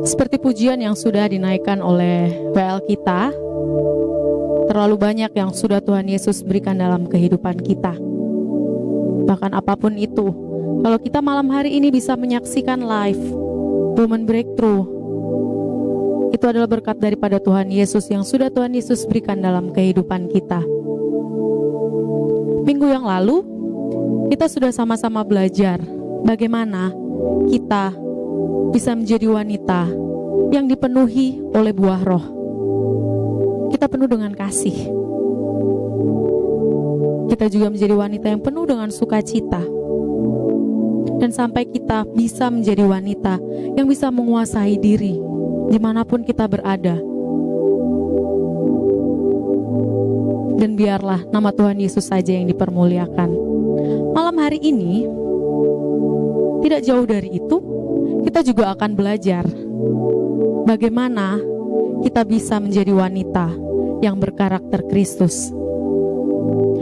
Seperti pujian yang sudah dinaikkan oleh WL kita, terlalu banyak yang sudah Tuhan Yesus berikan dalam kehidupan kita. Bahkan apapun itu, kalau kita malam hari ini bisa menyaksikan live Woman Breakthrough, itu adalah berkat daripada Tuhan Yesus yang sudah Tuhan Yesus berikan dalam kehidupan kita. Minggu yang lalu, kita sudah sama-sama belajar bagaimana kita bisa menjadi wanita yang dipenuhi oleh buah roh. Kita penuh dengan kasih. Kita juga menjadi wanita yang penuh dengan sukacita. Dan sampai kita bisa menjadi wanita yang bisa menguasai diri dimanapun kita berada. Dan biarlah nama Tuhan Yesus saja yang dipermuliakan. Malam hari ini, tidak jauh dari itu, kita juga akan belajar bagaimana kita bisa menjadi wanita yang berkarakter Kristus.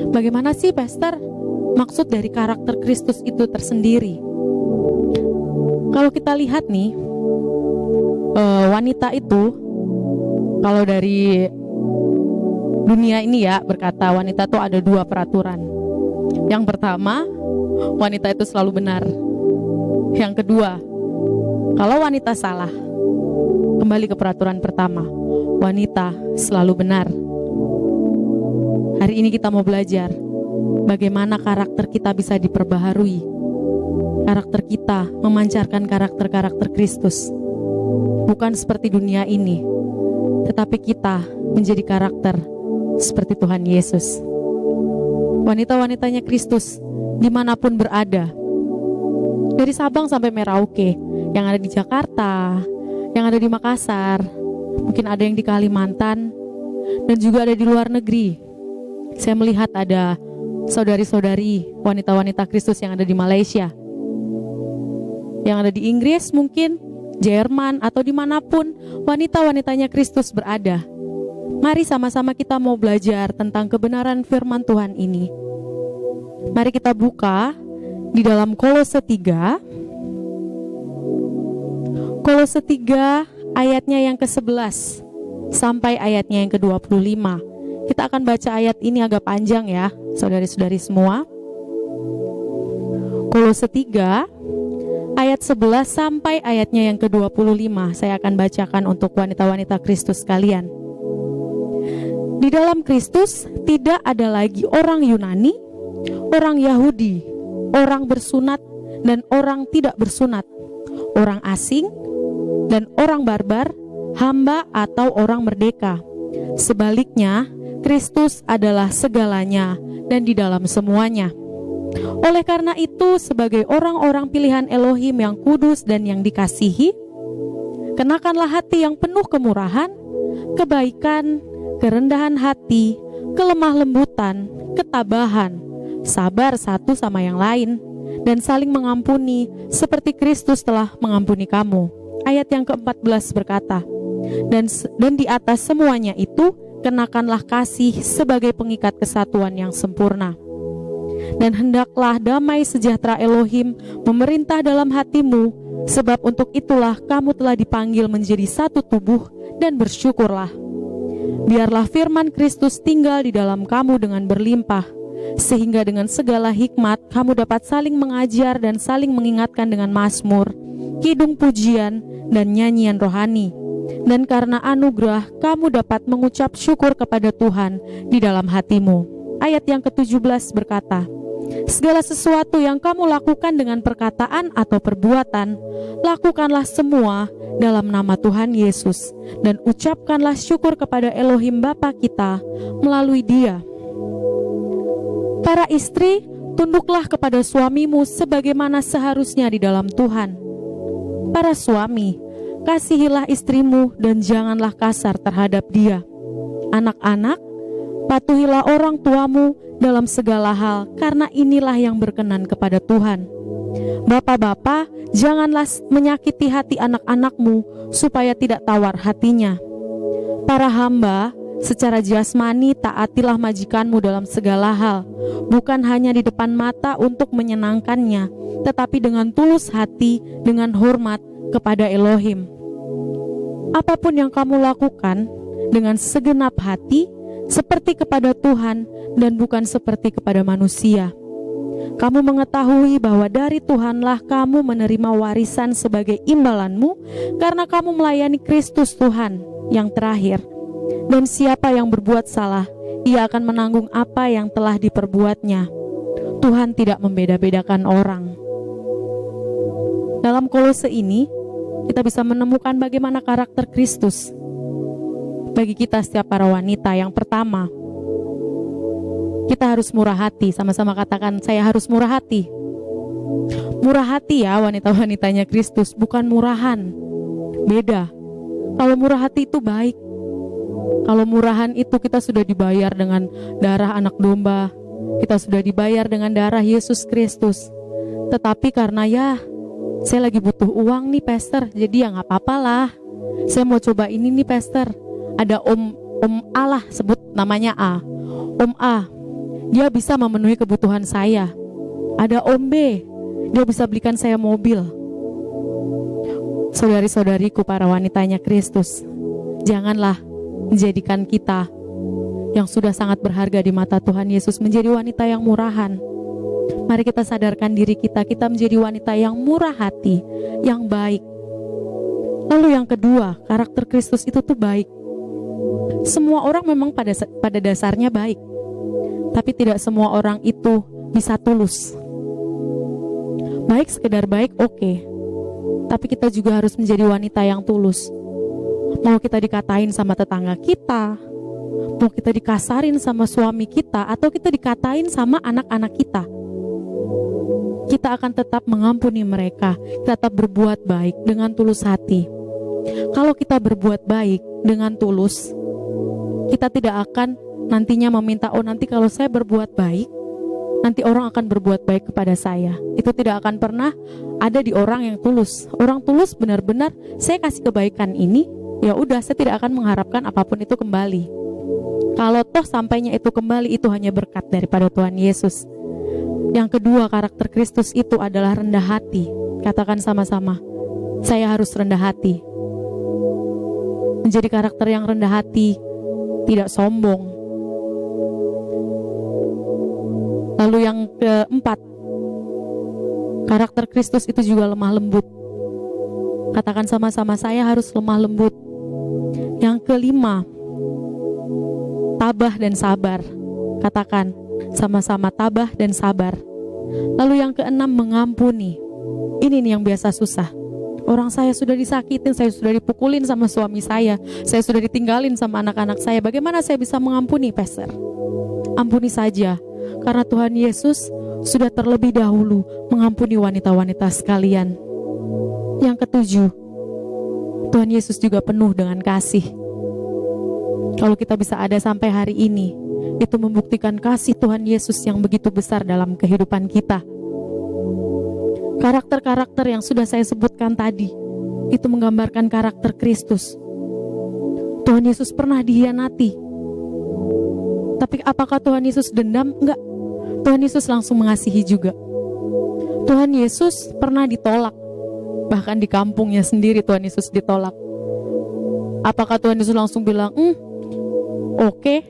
Bagaimana sih, Pastor? Maksud dari karakter Kristus itu tersendiri. Kalau kita lihat nih, wanita itu, kalau dari dunia ini ya, berkata wanita itu ada 2 peraturan. Yang pertama, wanita itu selalu benar. Yang kedua, kalau wanita salah, kembali ke peraturan pertama, wanita selalu benar. Hari ini kita mau belajar bagaimana karakter kita bisa diperbaharui. Karakter kita memancarkan karakter-karakter Kristus. Bukan seperti dunia ini, tetapi kita menjadi karakter seperti Tuhan Yesus. Wanita-wanitanya Kristus dimanapun berada, dari Sabang sampai Merauke, yang ada di Jakarta, yang ada di Makassar, mungkin ada yang di Kalimantan, dan juga ada di luar negeri. Saya melihat ada saudari-saudari wanita-wanita Kristus yang ada di Malaysia, yang ada di Inggris mungkin, Jerman, atau dimanapun wanita-wanitanya Kristus berada. Mari sama-sama kita mau belajar tentang kebenaran firman Tuhan ini. Mari kita buka di dalam Kolose 3. Kolose 3 ayatnya yang ke-11 sampai ayatnya yang ke-25. Kita akan baca ayat ini agak panjang ya, saudari-saudari semua. Kolose 3 ayat 11 sampai ayatnya yang ke-25. Saya akan bacakan untuk wanita-wanita Kristus sekalian. Di dalam Kristus tidak ada lagi orang Yunani, orang Yahudi, orang bersunat dan orang tidak bersunat, orang asing dan orang barbar, hamba atau orang merdeka. Sebaliknya, Kristus adalah segalanya dan di dalam semuanya. Oleh karena itu, sebagai orang-orang pilihan Elohim yang kudus dan yang dikasihi, kenakanlah hati yang penuh kemurahan, kebaikan, kerendahan hati, kelemah lembutan, ketabahan, sabar satu sama yang lain, dan saling mengampuni seperti Kristus telah mengampuni kamu. Ayat yang ke-14 berkata, dan di atas semuanya itu, kenakanlah kasih sebagai pengikat kesatuan yang sempurna. Dan hendaklah damai sejahtera Elohim memerintah dalam hatimu, sebab untuk itulah kamu telah dipanggil menjadi satu tubuh, dan bersyukurlah. Biarlah firman Kristus tinggal di dalam kamu dengan berlimpah, sehingga dengan segala hikmat kamu dapat saling mengajar dan saling mengingatkan dengan mazmur, kidung pujian, dan nyanyian rohani. Dan karena anugerah kamu dapat mengucap syukur kepada Tuhan di dalam hatimu. Ayat yang ke-17 berkata, segala sesuatu yang kamu lakukan dengan perkataan atau perbuatan, lakukanlah semua dalam nama Tuhan Yesus, dan ucapkanlah syukur kepada Elohim Bapa kita melalui Dia. Para istri, tunduklah kepada suamimu sebagaimana seharusnya di dalam Tuhan. Para suami, kasihilah istrimu dan janganlah kasar terhadap dia. Anak-anak, patuhilah orang tuamu dalam segala hal, karena inilah yang berkenan kepada Tuhan. Bapak-bapak, janganlah menyakiti hati anak-anakmu supaya tidak tawar hatinya. Para hamba, secara jasmani taatilah majikanmu dalam segala hal, bukan hanya di depan mata untuk menyenangkannya, tetapi dengan tulus hati, dengan hormat kepada Elohim. Apapun yang kamu lakukan dengan segenap hati, seperti kepada Tuhan dan bukan seperti kepada manusia. Kamu mengetahui bahwa dari Tuhanlah kamu menerima warisan sebagai imbalanmu, karena kamu melayani Kristus Tuhan yang terakhir. Dan siapa yang berbuat salah, ia akan menanggung apa yang telah diperbuatnya. Tuhan tidak membeda-bedakan orang. Dalam Kolose ini, kita bisa menemukan bagaimana karakter Kristus bagi kita setiap para wanita. Yang pertama, kita harus murah hati. Sama-sama katakan, saya harus murah hati. Murah hati ya wanita-wanitanya Kristus, bukan murahan. Beda. Kalau murah hati itu baik. Kalau murahan itu kita sudah dibayar dengan darah anak domba. Kita sudah dibayar dengan darah Yesus Kristus. Tetapi karena saya lagi butuh uang nih pastor, jadi ya gak apa-apa lah. Saya mau coba ini nih pastor. Ada Om A lah, sebut namanya A. Om A, dia bisa memenuhi kebutuhan saya. Ada Om B, dia bisa belikan saya mobil. Saudari-saudariku para wanitanya Kristus, janganlah menjadikan kita yang sudah sangat berharga di mata Tuhan Yesus menjadi wanita yang murahan. Mari kita sadarkan diri kita menjadi wanita yang murah hati, yang baik. Lalu yang kedua, karakter Kristus itu tuh baik. Semua orang memang pada dasarnya baik, tapi tidak semua orang itu bisa tulus. Baik sekedar baik, oke. Tapi kita juga harus menjadi wanita yang tulus. Mau kita dikatain sama tetangga kita, mau kita dikasarin sama suami kita, atau kita dikatain sama anak-anak kita, kita akan tetap mengampuni mereka. Kita tetap berbuat baik dengan tulus hati. Kalau kita berbuat baik dengan tulus, kita tidak akan nantinya meminta, nanti kalau saya berbuat baik, nanti orang akan berbuat baik kepada saya. Itu tidak akan pernah ada di orang yang tulus. Orang tulus benar-benar, saya kasih kebaikan ini, ya udah, saya tidak akan mengharapkan apapun itu kembali. Kalau toh sampainya itu kembali, itu hanya berkat daripada Tuhan Yesus. Yang kedua, karakter Kristus itu adalah rendah hati. Katakan sama-sama, saya harus rendah hati. Menjadi karakter yang rendah hati, tidak sombong. Lalu yang keempat, karakter Kristus itu juga lemah lembut. Katakan sama-sama, saya harus lemah lembut. Yang kelima, tabah dan sabar. Katakan sama-sama, tabah dan sabar. Lalu yang keenam, mengampuni. Ini nih yang biasa susah. Orang saya sudah disakitin, saya sudah dipukulin sama suami saya sudah ditinggalin sama anak-anak saya. Bagaimana saya bisa mengampuni, pastor? Ampuni saja, karena Tuhan Yesus sudah terlebih dahulu mengampuni wanita-wanita sekalian. Yang ketujuh, Tuhan Yesus juga penuh dengan kasih. Kalau kita bisa ada sampai hari ini, itu membuktikan kasih Tuhan Yesus yang begitu besar dalam kehidupan kita. Karakter-karakter yang sudah saya sebutkan tadi, itu menggambarkan karakter Kristus. Tuhan Yesus pernah dihianati. Tapi apakah Tuhan Yesus dendam? Enggak. Tuhan Yesus langsung mengasihi juga. Tuhan Yesus pernah ditolak. Bahkan di kampungnya sendiri Tuhan Yesus ditolak. Apakah Tuhan Yesus langsung bilang, oke,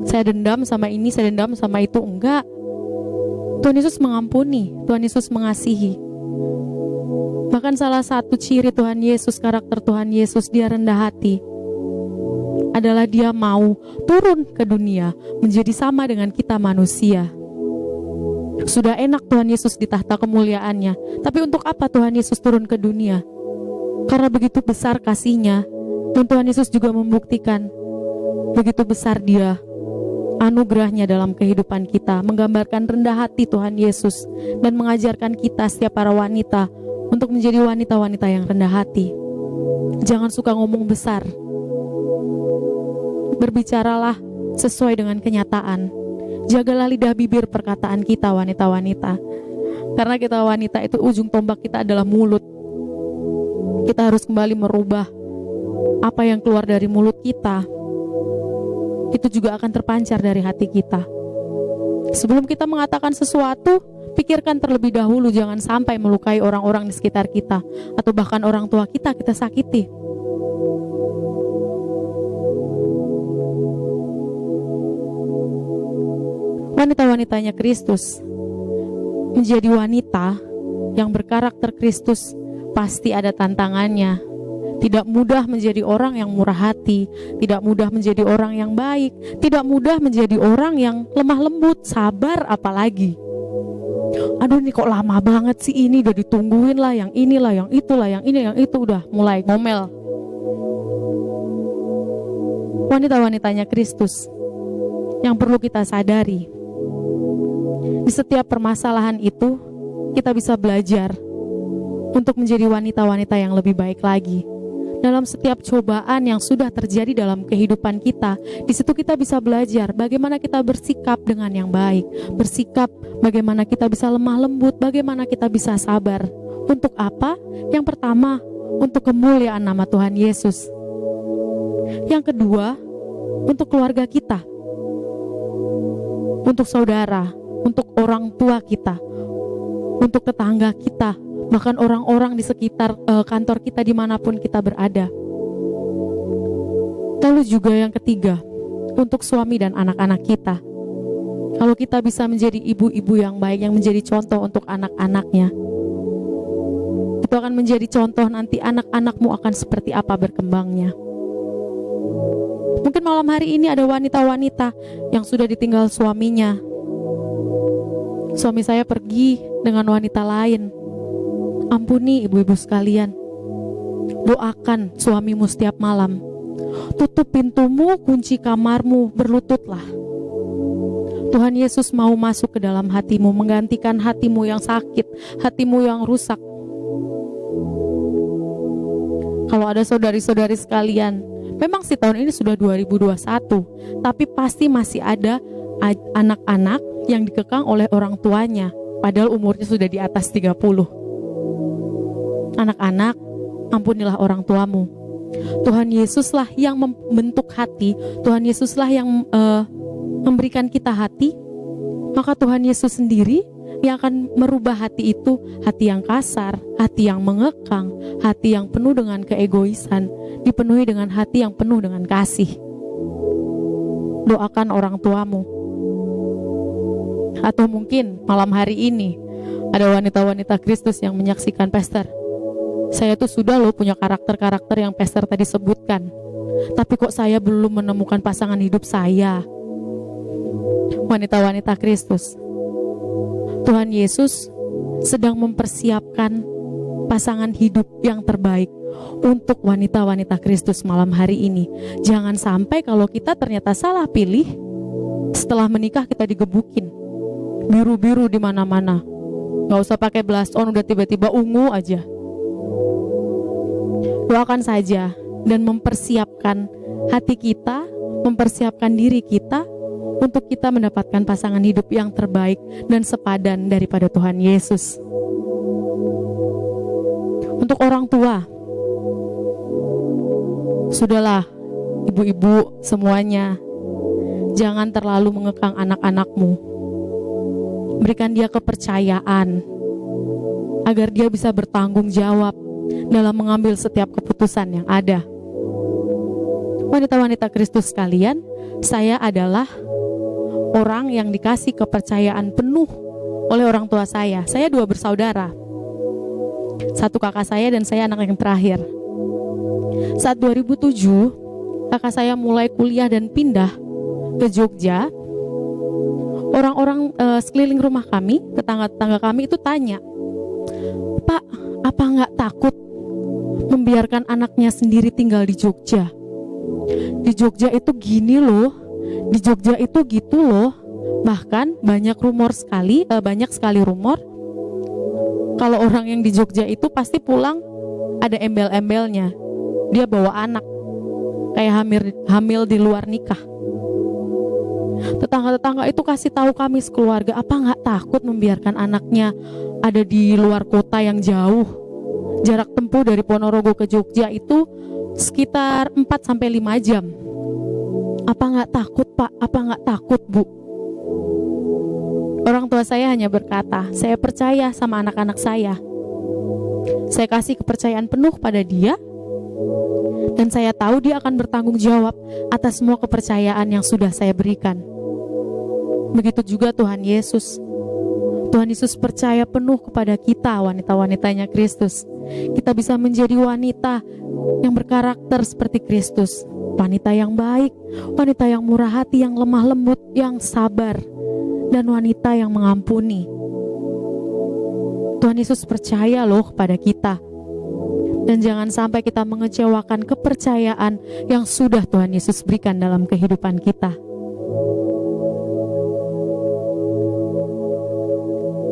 saya dendam sama ini, saya dendam sama itu? Enggak. Tuhan Yesus mengampuni, Tuhan Yesus mengasihi. Bahkan salah satu ciri Tuhan Yesus, karakter Tuhan Yesus, dia rendah hati, adalah dia mau turun ke dunia menjadi sama dengan kita manusia. Sudah enak Tuhan Yesus di tahta kemuliaannya, tapi untuk apa Tuhan Yesus turun ke dunia? Karena begitu besar kasih-Nya, dan Tuhan Yesus juga membuktikan begitu besar dia anugerahnya dalam kehidupan kita, menggambarkan rendah hati Tuhan Yesus dan mengajarkan kita setiap para wanita untuk menjadi wanita-wanita yang rendah hati. Jangan suka ngomong besar. Berbicaralah sesuai dengan kenyataan. Jagalah lidah bibir perkataan kita, wanita-wanita. Karena kita wanita itu, ujung tombak kita adalah mulut. Kita harus kembali merubah apa yang keluar dari mulut kita. Itu juga akan terpancar dari hati kita. Sebelum kita mengatakan sesuatu, Pikirkan terlebih dahulu, jangan sampai melukai orang-orang di sekitar kita, atau bahkan orang tua kita sakiti. Wanita-wanitanya Kristus menjadi wanita yang berkarakter Kristus pasti ada tantangannya. Tidak mudah menjadi orang yang murah hati, tidak mudah menjadi orang yang baik, tidak mudah menjadi orang yang lemah lembut, sabar apalagi. Aduh, ini kok lama banget sih, ini udah ditungguin lah, yang inilah, yang itulah, yang ini, yang itu, udah mulai ngomel. Wanita-wanitanya Kristus yang perlu kita sadari, di setiap permasalahan itu kita bisa belajar untuk menjadi wanita-wanita yang lebih baik lagi. Dalam setiap cobaan yang sudah terjadi dalam kehidupan kita, di situ kita bisa belajar bagaimana kita bersikap dengan yang baik, bersikap bagaimana kita bisa lemah lembut, bagaimana kita bisa sabar. Untuk apa? Yang pertama, untuk kemuliaan nama Tuhan Yesus. Yang kedua, untuk keluarga kita, untuk saudara, untuk orang tua kita, untuk tetangga kita, bahkan orang-orang di sekitar kantor kita dimanapun kita berada. Lalu juga yang ketiga, untuk suami dan anak-anak kita. Kalau kita bisa menjadi ibu-ibu yang baik, yang menjadi contoh untuk anak-anaknya, itu akan menjadi contoh nanti anak-anakmu akan seperti apa berkembangnya. Mungkin malam hari ini ada wanita-wanita yang sudah ditinggal suaminya. Suami saya pergi dengan wanita lain. Ampuni ibu-ibu sekalian, doakan suamimu setiap malam. Tutup pintumu, kunci kamarmu, berlututlah. Tuhan Yesus mau masuk ke dalam hatimu, menggantikan hatimu yang sakit, hatimu yang rusak. Kalau ada saudari-saudari sekalian, memang sih tahun ini sudah 2021, tapi pasti masih ada anak-anak yang dikekang oleh orang tuanya, padahal umurnya sudah di atas 30. Anak-anak, ampunilah orang tuamu. Tuhan Yesuslah yang membentuk hati, Tuhan Yesuslah yang memberikan kita hati. Maka Tuhan Yesus sendiri yang akan merubah hati itu, hati yang kasar, hati yang mengekang, hati yang penuh dengan keegoisan, dipenuhi dengan hati yang penuh dengan kasih. Doakan orang tuamu. Atau mungkin malam hari ini ada wanita-wanita Kristus yang menyaksikan, Pastor, saya tuh sudah loh punya karakter-karakter yang Pastor tadi sebutkan, tapi kok saya belum menemukan pasangan hidup saya. Wanita-wanita Kristus, Tuhan Yesus sedang mempersiapkan pasangan hidup yang terbaik untuk wanita-wanita Kristus malam hari ini. Jangan sampai kalau kita ternyata salah pilih, setelah menikah kita digebukin, biru-biru di mana-mana. Gak usah pakai blush on, udah tiba-tiba ungu aja. Doakan saja dan mempersiapkan hati kita, mempersiapkan diri kita untuk kita mendapatkan pasangan hidup yang terbaik dan sepadan daripada Tuhan Yesus. Untuk orang tua, sudahlah ibu-ibu semuanya, jangan terlalu mengekang anak-anakmu. Berikan dia kepercayaan agar dia bisa bertanggung jawab dalam mengambil setiap keputusan yang ada. Wanita-wanita Kristus sekalian, saya adalah orang yang dikasih kepercayaan penuh oleh orang tua saya. Saya 2 bersaudara, 1 kakak saya dan saya anak yang terakhir. Saat 2007 kakak saya mulai kuliah dan pindah ke Jogja, orang-orang sekeliling rumah kami, tetangga-tetangga kami itu tanya, Pak, apa nggak takut membiarkan anaknya sendiri tinggal di Jogja? Di Jogja itu gini loh, di Jogja itu gitu loh. Bahkan banyak sekali rumor kalau orang yang di Jogja itu pasti pulang ada embel-embelnya, dia bawa anak, kayak hamil di luar nikah. Tetangga-tetangga itu kasih tahu kami sekeluarga, apa nggak takut membiarkan anaknya ada di luar kota yang jauh? Jarak tempuh dari Ponorogo ke Jogja itu sekitar 4-5 jam. Apa nggak takut, Pak? Apa nggak takut, Bu? Orang tua saya hanya berkata, saya percaya sama anak-anak saya. Saya kasih kepercayaan penuh pada dia, dan saya tahu dia akan bertanggung jawab atas semua kepercayaan yang sudah saya berikan. Begitu juga Tuhan Yesus. Tuhan Yesus percaya penuh kepada kita, wanita-wanitanya Kristus. Kita bisa menjadi wanita yang berkarakter seperti Kristus. Wanita yang baik, wanita yang murah hati, yang lemah lembut, yang sabar, dan wanita yang mengampuni. Tuhan Yesus percaya loh kepada kita. Dan jangan sampai kita mengecewakan kepercayaan yang sudah Tuhan Yesus berikan dalam kehidupan kita.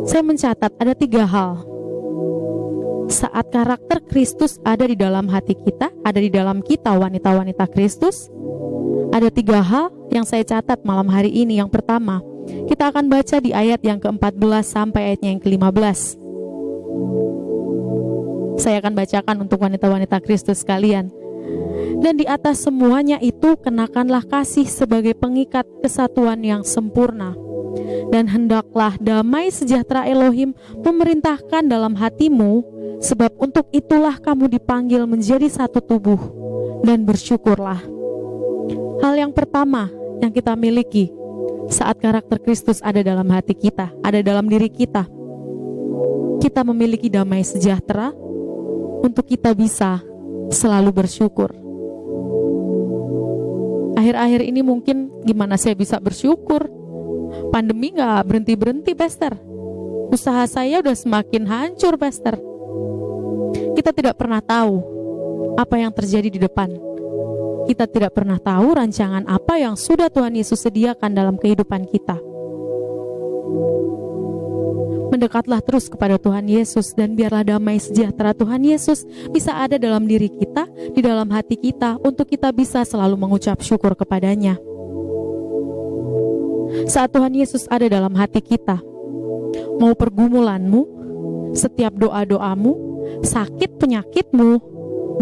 Saya mencatat ada 3 hal. Saat karakter Kristus ada di dalam hati kita, ada di dalam kita wanita-wanita Kristus, ada 3 hal yang saya catat malam hari ini. Yang pertama, kita akan baca di ayat yang ke-14 sampai ayatnya yang ke-15. Saya akan bacakan untuk wanita-wanita Kristus sekalian. Dan di atas semuanya itu kenakanlah kasih sebagai pengikat kesatuan yang sempurna. Dan hendaklah damai sejahtera Elohim memerintahkan dalam hatimu, sebab untuk itulah kamu dipanggil menjadi satu tubuh, dan bersyukurlah. Hal yang pertama yang kita miliki saat karakter Kristus ada dalam hati kita, ada dalam diri kita, kita memiliki damai sejahtera untuk kita bisa selalu bersyukur. Akhir-akhir ini mungkin gimana saya bisa bersyukur? Pandemi gak berhenti-berhenti, Pastor. Usaha saya udah semakin hancur, Pastor. Kita tidak pernah tahu apa yang terjadi di depan. Kita tidak pernah tahu rancangan apa yang sudah Tuhan Yesus sediakan dalam kehidupan kita. Mendekatlah terus kepada Tuhan Yesus, dan biarlah damai sejahtera Tuhan Yesus bisa ada dalam diri kita, di dalam hati kita, untuk kita bisa selalu mengucap syukur kepadanya. Saat Tuhan Yesus ada dalam hati kita, mau pergumulanmu, setiap doa-doamu, sakit penyakitmu,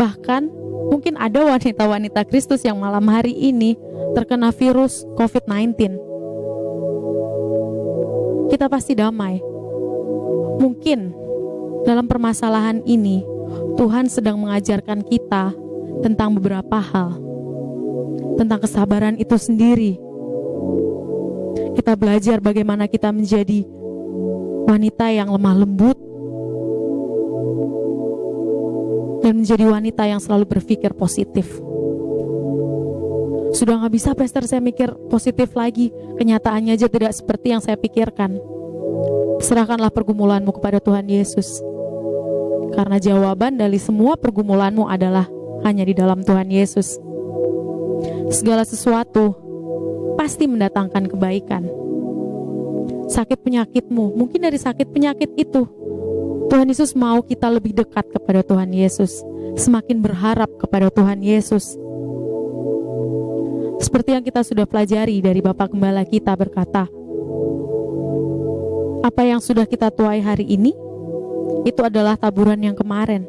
bahkan mungkin ada wanita-wanita Kristus yang malam hari ini terkena virus COVID-19. Kita pasti damai. Mungkin dalam permasalahan ini Tuhan sedang mengajarkan kita tentang beberapa hal, tentang kesabaran itu sendiri. Kita belajar bagaimana kita menjadi wanita yang lemah lembut, dan menjadi wanita yang selalu berpikir positif. Sudah gak bisa, Pastor, saya mikir positif lagi. Kenyataannya aja tidak seperti yang saya pikirkan. Serahkanlah pergumulanmu kepada Tuhan Yesus, karena jawaban dari semua pergumulanmu adalah hanya di dalam Tuhan Yesus. Segala sesuatu pasti mendatangkan kebaikan. Sakit penyakitmu, mungkin dari sakit penyakit itu Tuhan Yesus mau kita lebih dekat kepada Tuhan Yesus, semakin berharap kepada Tuhan Yesus. Seperti yang kita sudah pelajari dari Bapak Gembala kita berkata, apa yang sudah kita tuai hari ini, itu adalah taburan yang kemarin.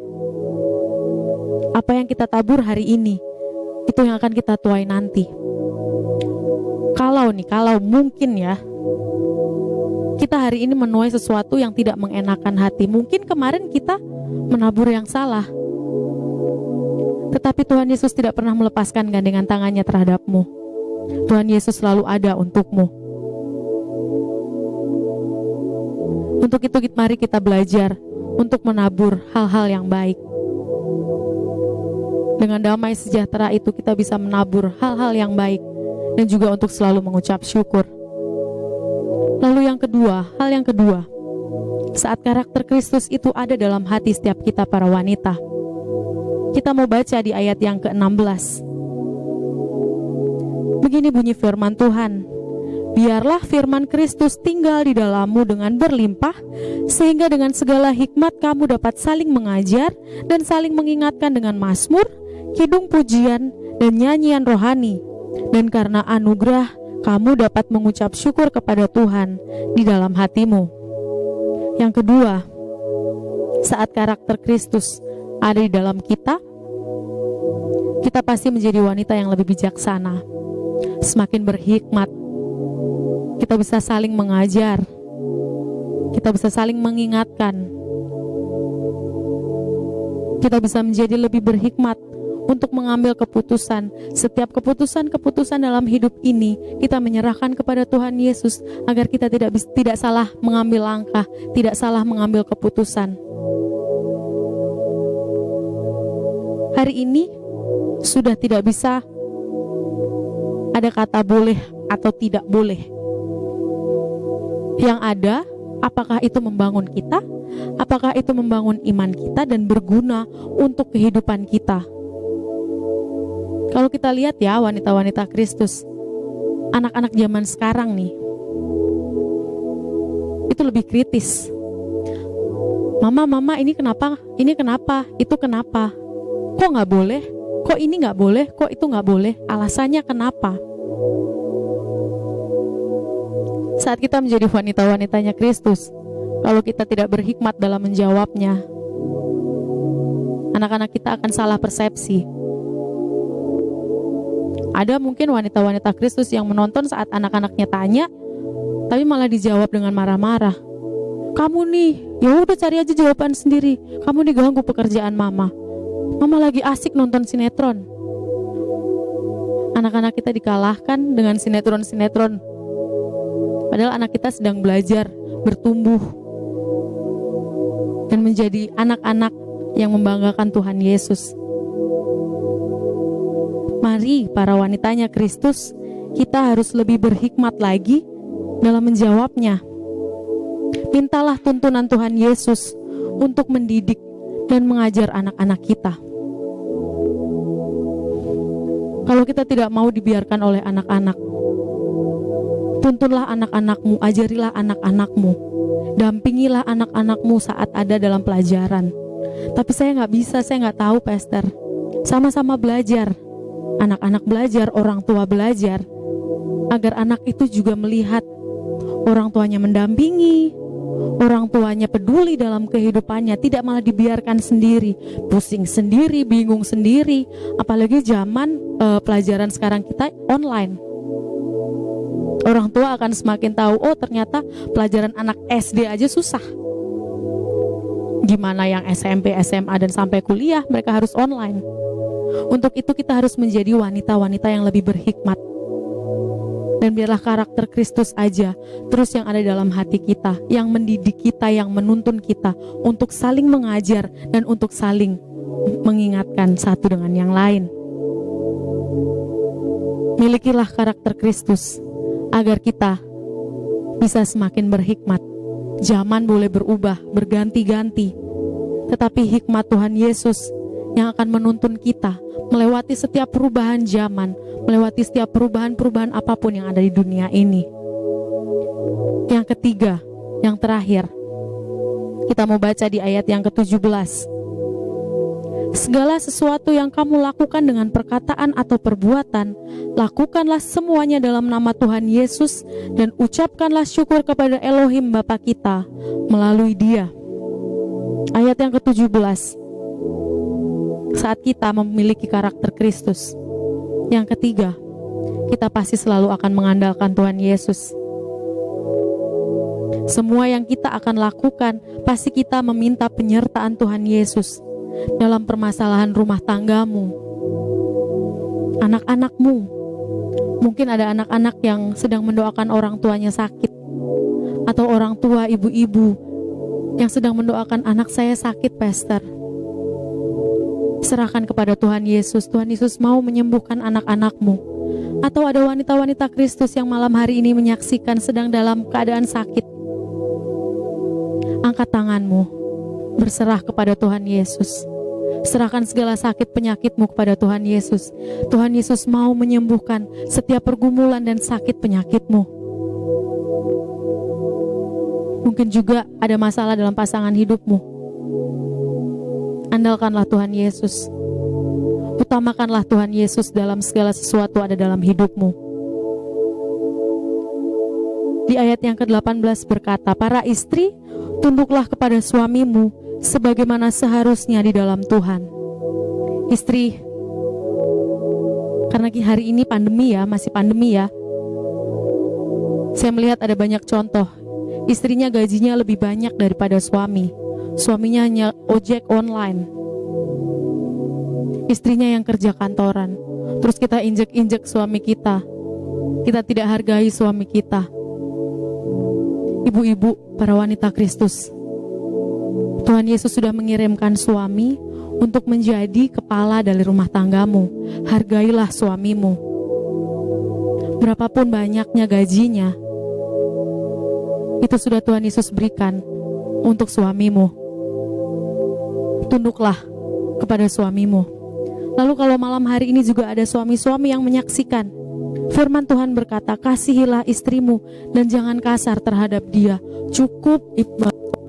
Apa yang kita tabur hari ini, itu yang akan kita tuai nanti. Kalau mungkin ya, kita hari ini menuai sesuatu yang tidak mengenakan hati. Mungkin kemarin kita menabur yang salah, tetapi Tuhan Yesus tidak pernah melepaskan gandengan tangannya terhadapmu. Tuhan Yesus selalu ada untukmu. Untuk itu mari kita belajar untuk menabur hal-hal yang baik. Dengan damai sejahtera itu kita bisa menabur hal-hal yang baik, dan juga untuk selalu mengucap syukur. Lalu hal yang kedua, saat karakter Kristus itu ada dalam hati setiap kita para wanita, kita mau baca di ayat yang ke-16. Begini bunyi firman Tuhan, biarlah firman Kristus tinggal di dalammu dengan berlimpah, sehingga dengan segala hikmat kamu dapat saling mengajar dan saling mengingatkan dengan mazmur, kidung pujian, dan nyanyian rohani. Dan karena anugerah, kamu dapat mengucap syukur kepada Tuhan di dalam hatimu. Yang kedua, saat karakter Kristus ada di dalam kita, kita pasti menjadi wanita yang lebih bijaksana, semakin berhikmat. Kita bisa saling mengajar, Kita bisa saling mengingatkan. Kita bisa menjadi lebih berhikmat untuk mengambil keputusan. Setiap keputusan-keputusan dalam hidup ini kita menyerahkan kepada Tuhan Yesus agar kita tidak salah mengambil langkah, tidak salah mengambil keputusan. Hari ini sudah tidak bisa ada kata boleh atau tidak boleh. Yang ada, apakah itu membangun kita? Apakah itu membangun iman kita dan berguna untuk kehidupan kita? Kalau kita lihat ya wanita-wanita Kristus, anak-anak zaman sekarang nih, itu lebih kritis. Mama ini kenapa? Ini kenapa? Itu kenapa? Kok nggak boleh? Kok ini nggak boleh? Kok itu nggak boleh? Alasannya kenapa? Saat kita menjadi wanita-wanitanya Kristus, kalau kita tidak berhikmat dalam menjawabnya, anak-anak kita akan salah persepsi. Ada mungkin wanita-wanita Kristus yang menonton saat anak-anaknya tanya, tapi malah dijawab dengan marah-marah. Kamu nih, ya udah cari aja jawaban sendiri. Kamu nih ganggu pekerjaan mama. Mama lagi asik nonton sinetron. Anak-anak kita dikalahkan dengan sinetron-sinetron. Padahal anak kita sedang belajar, bertumbuh, dan menjadi anak-anak yang membanggakan Tuhan Yesus. Mari para wanitanya Kristus, kita harus lebih berhikmat lagi dalam menjawabnya. Mintalah tuntunan Tuhan Yesus untuk mendidik dan mengajar anak-anak kita. Kalau kita tidak mau dibiarkan oleh anak-anak, tuntunlah anak-anakmu, ajarilah anak-anakmu, dampingilah anak-anakmu saat ada dalam pelajaran. Tapi saya nggak tahu, Pastor. Sama-sama belajar, anak-anak belajar, orang tua belajar, agar anak itu juga melihat orang tuanya mendampingi, orang tuanya peduli dalam kehidupannya, tidak malah dibiarkan sendiri, pusing sendiri, bingung sendiri. Apalagi zaman pelajaran sekarang kita online. Orang tua akan semakin tahu, oh ternyata pelajaran anak SD aja susah. Gimana yang SMP, SMA, dan sampai kuliah, mereka harus online. Untuk itu kita harus menjadi wanita-wanita yang lebih berhikmat. Dan biarlah karakter Kristus aja terus yang ada dalam hati kita, yang mendidik kita, yang menuntun kita untuk saling mengajar dan untuk saling mengingatkan satu dengan yang lain. Milikilah karakter Kristus agar kita bisa semakin berhikmat. Zaman boleh berubah, berganti-ganti, tetapi hikmat Tuhan Yesus yang akan menuntun kita melewati setiap perubahan zaman, melewati setiap perubahan-perubahan apapun yang ada di dunia ini. Yang ketiga, yang terakhir, kita mau baca di ayat yang ke-17. Segala sesuatu yang kamu lakukan dengan perkataan atau perbuatan, lakukanlah semuanya dalam nama Tuhan Yesus dan ucapkanlah syukur kepada Elohim Bapa kita melalui Dia. Ayat yang ke-17. Saat kita memiliki karakter Kristus. Yang ketiga, kita pasti selalu akan mengandalkan Tuhan Yesus. Semua yang kita akan lakukan, pasti kita meminta penyertaan Tuhan Yesus dalam permasalahan rumah tanggamu, anak-anakmu. Mungkin ada anak-anak yang sedang mendoakan orang tuanya sakit, atau orang tua ibu-ibu yang sedang mendoakan anak saya sakit, Pastor. Serahkan kepada Tuhan Yesus. Tuhan Yesus mau menyembuhkan anak-anakmu. Atau ada wanita-wanita Kristus yang malam hari ini menyaksikan sedang dalam keadaan sakit. Angkat tanganmu, berserah kepada Tuhan Yesus. Serahkan segala sakit penyakitmu kepada Tuhan Yesus. Tuhan Yesus mau menyembuhkan setiap pergumulan dan sakit penyakitmu. Mungkin juga ada masalah dalam pasangan hidupmu. Andalkanlah Tuhan Yesus. Utamakanlah Tuhan Yesus dalam segala sesuatu ada dalam hidupmu. Di ayat yang ke-18 berkata, para istri, tunduklah kepada suamimu sebagaimana seharusnya di dalam Tuhan. Istri, karena hari ini pandemi ya, masih pandemi ya, saya melihat ada banyak contoh Istrinya gajinya lebih banyak daripada suami. Suaminya hanya ojek online. Istrinya yang kerja kantoran. Terus kita injek-injek suami kita. Kita tidak hargai suami kita. Ibu-ibu, para wanita Kristus, Tuhan Yesus sudah mengirimkan suami untuk menjadi kepala dari rumah tanggamu. Hargailah suamimu. Berapapun banyaknya gajinya, itu sudah Tuhan Yesus berikan untuk suamimu. Tunduklah kepada suamimu. Lalu kalau malam hari ini juga ada suami-suami yang menyaksikan, firman Tuhan berkata, kasihilah istrimu dan jangan kasar terhadap dia. Cukup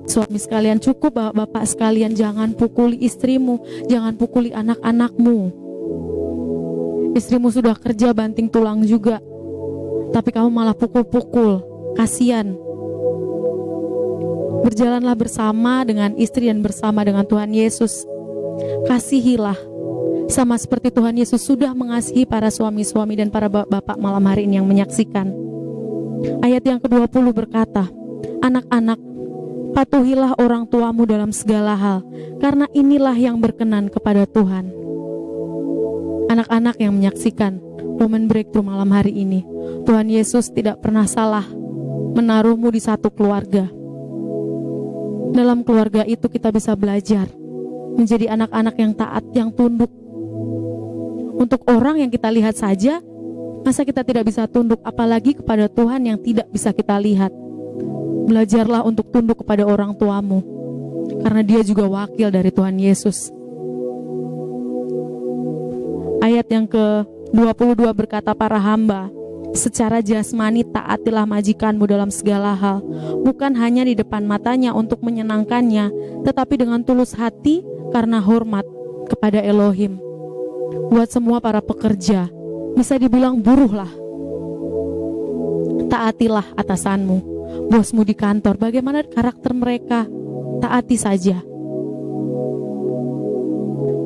suami sekalian, cukup bapak sekalian, jangan pukuli istrimu, jangan pukuli anak-anakmu. Istrimu sudah kerja banting tulang juga, tapi kamu malah pukul-pukul. Kasihan. Berjalanlah bersama dengan istri dan bersama dengan Tuhan Yesus. Kasihilah, sama seperti Tuhan Yesus sudah mengasihi para suami-suami dan para bapak malam hari ini yang menyaksikan. Ayat yang ke-20 berkata, anak-anak, patuhilah orang tuamu dalam segala hal, karena inilah yang berkenan kepada Tuhan. Anak-anak yang menyaksikan Women Breakthrough malam hari ini, Tuhan Yesus tidak pernah salah menaruhmu di satu keluarga. Dalam keluarga itu kita bisa belajar menjadi anak-anak yang taat, yang tunduk. Untuk orang yang kita lihat saja, masa kita tidak bisa tunduk, apalagi kepada Tuhan yang tidak bisa kita lihat. Belajarlah untuk tunduk kepada orang tuamu, karena dia juga wakil dari Tuhan Yesus. Ayat yang ke-22 berkata, para hamba, secara jasmani taatilah majikanmu dalam segala hal, bukan hanya di depan matanya untuk menyenangkannya, tetapi dengan tulus hati karena hormat kepada Elohim. Buat semua para pekerja, bisa dibilang buruhlah. Taatilah atasanmu, bosmu di kantor, bagaimana karakter mereka, taati saja.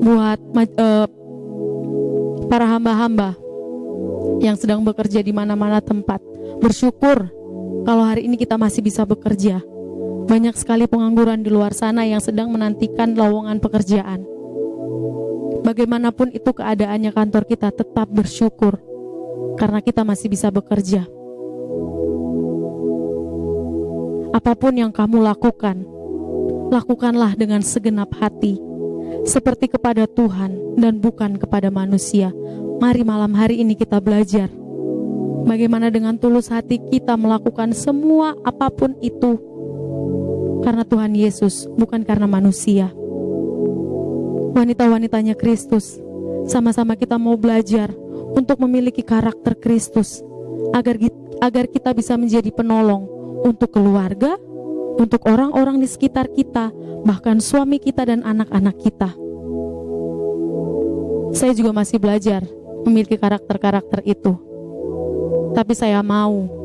Buat para hamba-hamba yang sedang bekerja di mana-mana tempat, bersyukur kalau hari ini kita masih bisa bekerja. Banyak sekali pengangguran di luar sana yang sedang menantikan lowongan pekerjaan. Bagaimanapun itu keadaannya kantor kita, tetap bersyukur karena kita masih bisa bekerja. Apapun yang kamu lakukan, lakukanlah dengan segenap hati, seperti kepada Tuhan dan bukan kepada manusia. Mari malam hari ini kita belajar bagaimana dengan tulus hati kita melakukan semua apapun itu karena Tuhan Yesus, bukan karena manusia. Wanita-wanitanya Kristus, sama-sama kita mau belajar untuk memiliki karakter Kristus, agar kita bisa menjadi penolong untuk keluarga, untuk orang-orang di sekitar kita, bahkan suami kita dan anak-anak kita. Saya juga masih belajar memiliki karakter-karakter itu, tapi saya mau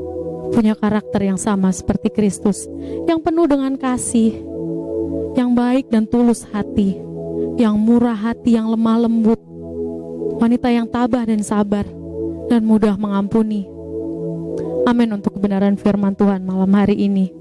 punya karakter yang sama seperti Kristus, yang penuh dengan kasih, yang baik dan tulus hati, yang murah hati, yang lemah lembut, wanita yang tabah dan sabar, dan mudah mengampuni. Amin untuk kebenaran firman Tuhan malam hari ini.